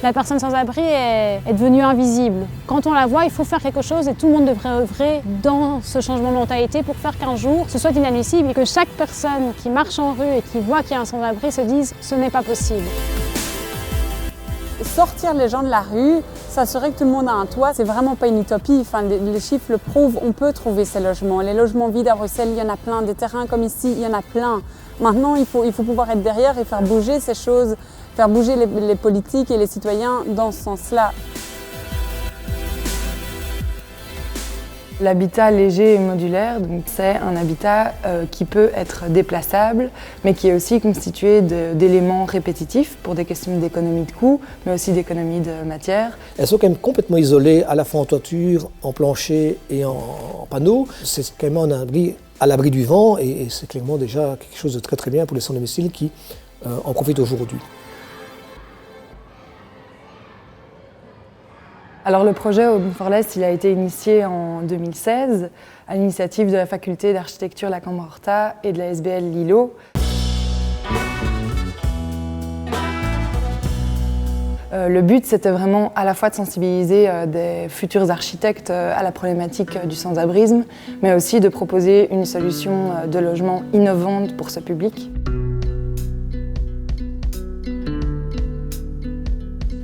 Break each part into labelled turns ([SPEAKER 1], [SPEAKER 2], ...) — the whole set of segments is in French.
[SPEAKER 1] La personne sans abri est devenue invisible. Quand on la voit, il faut faire quelque chose et tout le monde devrait œuvrer dans ce changement de mentalité pour faire qu'un jour, ce soit inadmissible et que chaque personne qui marche en rue et qui voit qu'il y a un sans-abri se dise « ce n'est pas possible ».
[SPEAKER 2] Sortir les gens de la rue, s'assurer que tout le monde a un toit, c'est vraiment pas une utopie. Enfin, les chiffres le prouvent, on peut trouver ces logements. Les logements vides à Bruxelles, il y en a plein. Des terrains comme ici, il y en a plein. Maintenant, il faut pouvoir être derrière et faire bouger ces choses, faire bouger les politiques et les citoyens dans ce sens-là.
[SPEAKER 3] L'habitat léger et modulaire, c'est un habitat qui peut être déplaçable, mais qui est aussi constitué d'éléments répétitifs pour des questions d'économie de coûts, mais aussi d'économie de matière.
[SPEAKER 4] Elles sont quand même complètement isolées, à la fois en toiture, en plancher et en panneaux. C'est quand même un abri à l'abri du vent et c'est clairement déjà quelque chose de très très bien pour les sans-domicile qui en profitent aujourd'hui.
[SPEAKER 3] Alors le projet Open for Less, il a été initié en 2016 à l'initiative de la faculté d'architecture La Cambre-Horta et de la SBL Lilo. Le but, c'était vraiment à la fois de sensibiliser des futurs architectes à la problématique du sans-abrisme, mais aussi de proposer une solution de logement innovante pour ce public.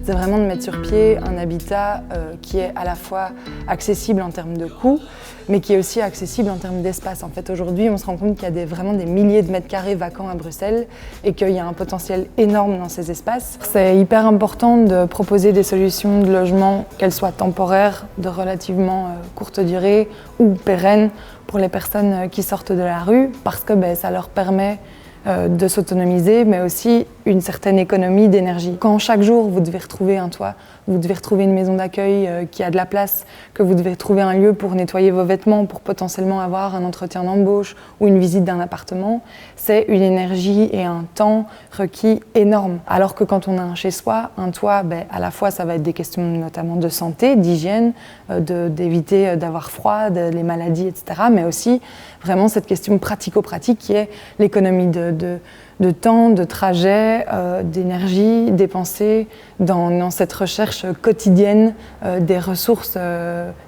[SPEAKER 3] C'est vraiment de mettre sur pied un habitat qui est à la fois accessible en termes de coûts, mais qui est aussi accessible en termes d'espace. En fait, aujourd'hui, on se rend compte qu'il y a vraiment des milliers de mètres carrés vacants à Bruxelles et qu'il y a un potentiel énorme dans ces espaces. C'est hyper important de proposer des solutions de logement, qu'elles soient temporaires, de relativement courte durée ou pérennes pour les personnes qui sortent de la rue, parce que ça leur permet de s'autonomiser, mais aussi une certaine économie d'énergie. Quand chaque jour vous devez retrouver un toit, vous devez retrouver une maison d'accueil qui a de la place, que vous devez trouver un lieu pour nettoyer vos vêtements, pour potentiellement avoir un entretien d'embauche ou une visite d'un appartement, c'est une énergie et un temps requis énormes. Alors que quand on a un chez-soi, un toit, à la fois ça va être des questions notamment de santé, d'hygiène, d'éviter d'avoir froid, les maladies, etc. Mais aussi vraiment cette question pratico-pratique qui est l'économie de temps, de trajet, d'énergie dépensée dans cette recherche quotidienne des ressources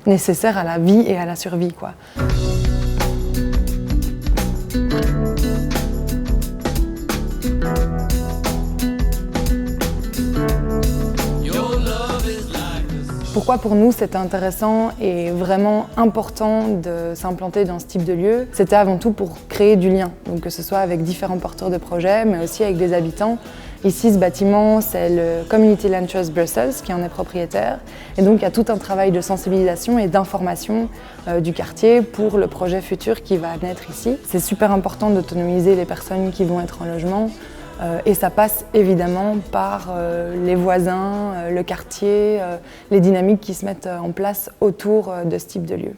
[SPEAKER 3] nécessaires à la vie et à la survie, quoi. Pourquoi pour nous c'était intéressant et vraiment important de s'implanter dans ce type de lieu? C'était avant tout pour créer du lien, donc que ce soit avec différents porteurs de projets, mais aussi avec des habitants. Ici, ce bâtiment, c'est le Community Land Trust Brussels qui en est propriétaire. Et donc, il y a tout un travail de sensibilisation et d'information du quartier pour le projet futur qui va naître ici. C'est super important d'autonomiser les personnes qui vont être en logement. Et ça passe évidemment par les voisins, le quartier, les dynamiques qui se mettent en place autour de ce type de lieu.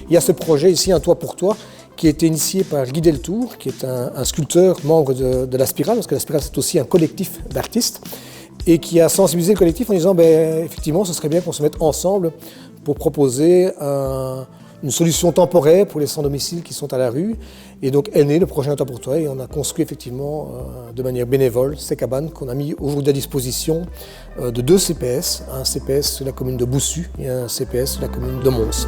[SPEAKER 4] Il y a ce projet ici, Un toit pour toi, qui a été initié par Guy Deltour, qui est un sculpteur membre de la Spirale, parce que la Spirale c'est aussi un collectif d'artistes, et qui a sensibilisé le collectif en disant effectivement ce serait bien qu'on se mette ensemble pour proposer une solution temporaire pour les sans-domicile qui sont à la rue. Et donc est né le projet Un toit pour toi et on a construit effectivement de manière bénévole ces cabanes qu'on a mis aujourd'hui à disposition de 2 CPS, un CPS sur la commune de Boussu et un CPS sur la commune de Mons.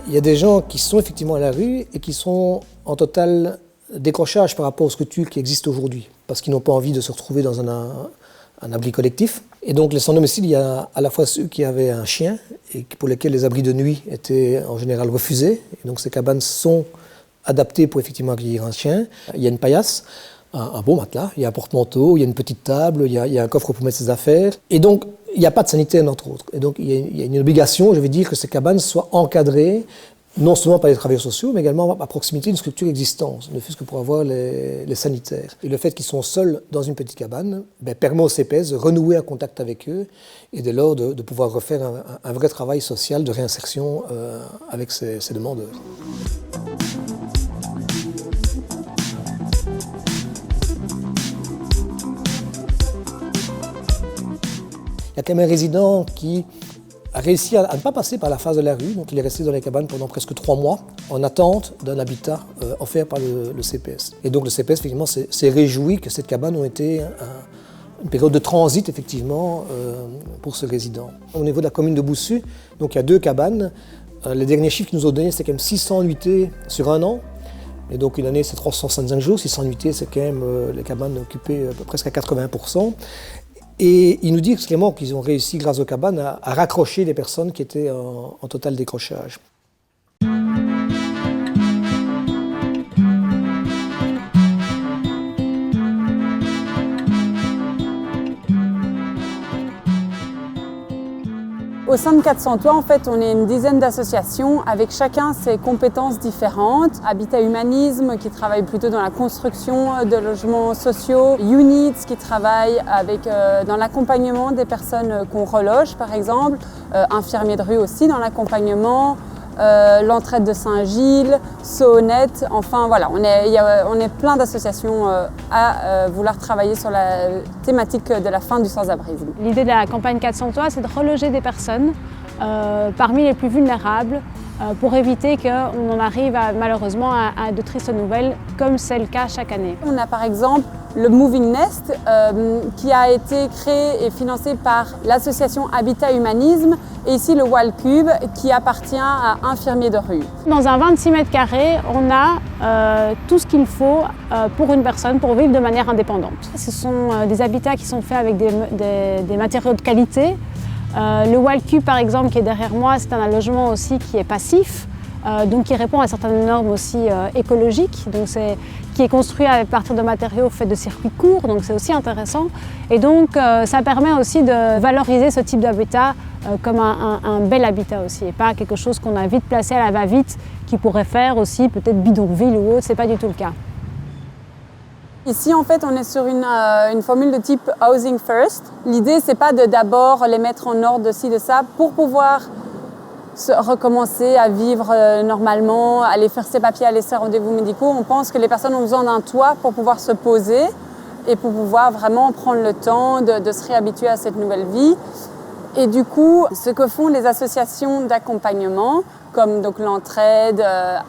[SPEAKER 4] Il y a des gens qui sont effectivement à la rue et qui sont en total décrochage par rapport aux structures qui existent aujourd'hui, parce qu'ils n'ont pas envie de se retrouver dans un abri collectif. Et donc les sans-domicile, il y a à la fois ceux qui avaient un chien et pour lesquels les abris de nuit étaient en général refusés. Et donc ces cabanes sont adaptées pour effectivement accueillir un chien. Il y a une paillasse, un beau matelas, il y a un porte-manteau, il y a une petite table, il y a un coffre pour mettre ses affaires. Et donc il n'y a pas de sanitaire entre autres. Et donc il y a une obligation, je vais dire, que ces cabanes soient encadrées non seulement par les travailleurs sociaux, mais également à proximité d'une structure existante, ne fût-ce que pour avoir les sanitaires. Et le fait qu'ils sont seuls dans une petite cabane permet au CPS de renouer un contact avec eux et dès lors de pouvoir refaire un vrai travail social de réinsertion avec ces demandeurs. a quand même un résident qui a réussi à ne pas passer par la phase de la rue, donc il est resté dans les cabanes pendant presque 3 mois en attente d'un habitat offert par le CPS. Et donc le CPS effectivement s'est réjoui que cette cabane ait été une période de transit effectivement pour ce résident. Au niveau de la commune de Boussu, donc il y a 2 cabanes. Les derniers chiffres qu'ils nous ont donnés, c'est quand même 600 nuitées sur 1 an. Et donc une année c'est 365 jours, 600 nuitées c'est quand même les cabanes occupées presque à 80%. Et ils nous disent clairement qu'ils ont réussi, grâce aux cabanes, à raccrocher les personnes qui étaient en total décrochage.
[SPEAKER 2] Au sein de 400 Toits, en fait, on est une dizaine d'associations avec chacun ses compétences différentes. Habitat Humanisme qui travaille plutôt dans la construction de logements sociaux. Units qui travaille dans l'accompagnement des personnes qu'on reloge par exemple. Infirmiers de rue aussi dans l'accompagnement. L'entraide de Saint-Gilles, Sohonet, enfin voilà, on est plein d'associations à vouloir travailler sur la thématique de la fin du sans-abrisme.
[SPEAKER 1] L'idée de la campagne 400 Toits, c'est de reloger des personnes parmi les plus vulnérables pour éviter qu'on en arrive malheureusement à de tristes nouvelles, comme c'est le cas chaque année.
[SPEAKER 2] On a par exemple le Moving Nest qui a été créé et financé par l'association Habitat Humanisme et ici le Wall Cube qui appartient à Infirmiers de rue.
[SPEAKER 1] Dans un 26 mètres carrés, on a tout ce qu'il faut pour une personne pour vivre de manière indépendante. Ce sont des habitats qui sont faits avec des matériaux de qualité. Le Wall Cube par exemple qui est derrière moi, c'est un logement aussi qui est passif. Donc qui répond à certaines normes aussi écologiques, donc qui est construit à partir de matériaux faits de circuits courts, donc c'est aussi intéressant. Et donc ça permet aussi de valoriser ce type d'habitat comme un bel habitat aussi, et pas quelque chose qu'on a vite placé à la va-vite, qui pourrait faire aussi peut-être bidonville ou autre, c'est pas du tout le cas.
[SPEAKER 2] Ici, en fait, on est sur une formule de type Housing First. L'idée, c'est pas de d'abord les mettre en ordre de ci, de ça, pour pouvoir recommencer à vivre normalement, aller faire ses papiers, aller ses rendez-vous médicaux. On pense que les personnes ont besoin d'un toit pour pouvoir se poser et pour pouvoir vraiment prendre le temps de se réhabituer à cette nouvelle vie. Et du coup, ce que font les associations d'accompagnement, comme donc l'entraide,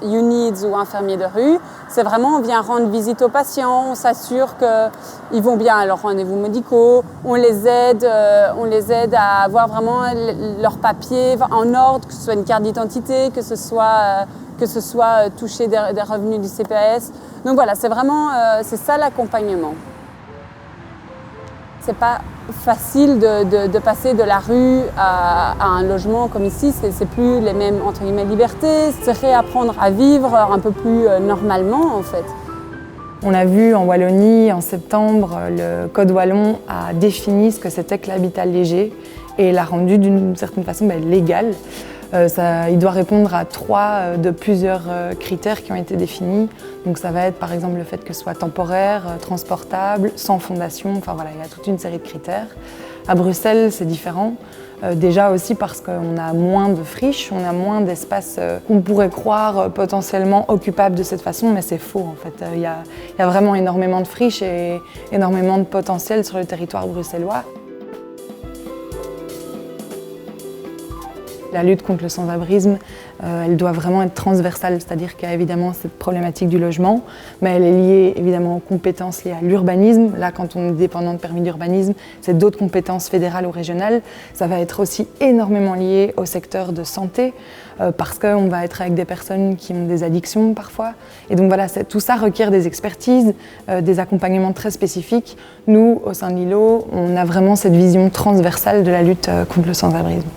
[SPEAKER 2] UNIDS ou Infirmiers de rue, c'est vraiment on vient rendre visite aux patients, on s'assure qu'ils vont bien à leurs rendez-vous médicaux, on les aide à avoir vraiment leurs papiers en ordre, que ce soit une carte d'identité, que ce soit toucher des revenus du CPS. Donc voilà, c'est vraiment c'est ça l'accompagnement. C'est pas facile de passer de la rue à un logement comme ici, c'est plus les mêmes entre guillemets libertés, c'est réapprendre à vivre un peu plus normalement en fait.
[SPEAKER 3] On a vu en Wallonie en septembre, le Code wallon a défini ce que c'était que l'habitat léger et l'a rendu d'une certaine façon légal. Il doit répondre à 3 de plusieurs critères qui ont été définis. Donc ça va être par exemple le fait que ce soit temporaire, transportable, sans fondation, enfin voilà, il y a toute une série de critères. À Bruxelles, c'est différent. Déjà aussi parce qu'on a moins de friches, on a moins d'espaces qu'on pourrait croire potentiellement occupables de cette façon, mais c'est faux en fait. Il y a vraiment énormément de friches et énormément de potentiel sur le territoire bruxellois. La lutte contre le sans-abrisme, elle doit vraiment être transversale, c'est-à-dire qu'il y a évidemment cette problématique du logement, mais elle est liée évidemment aux compétences liées à l'urbanisme. Là, quand on est dépendant de permis d'urbanisme, c'est d'autres compétences fédérales ou régionales. Ça va être aussi énormément lié au secteur de santé, parce qu'on va être avec des personnes qui ont des addictions parfois. Et donc voilà, tout ça requiert des expertises, des accompagnements très spécifiques. Nous, au sein de l'ILO, on a vraiment cette vision transversale de la lutte contre le sans-abrisme.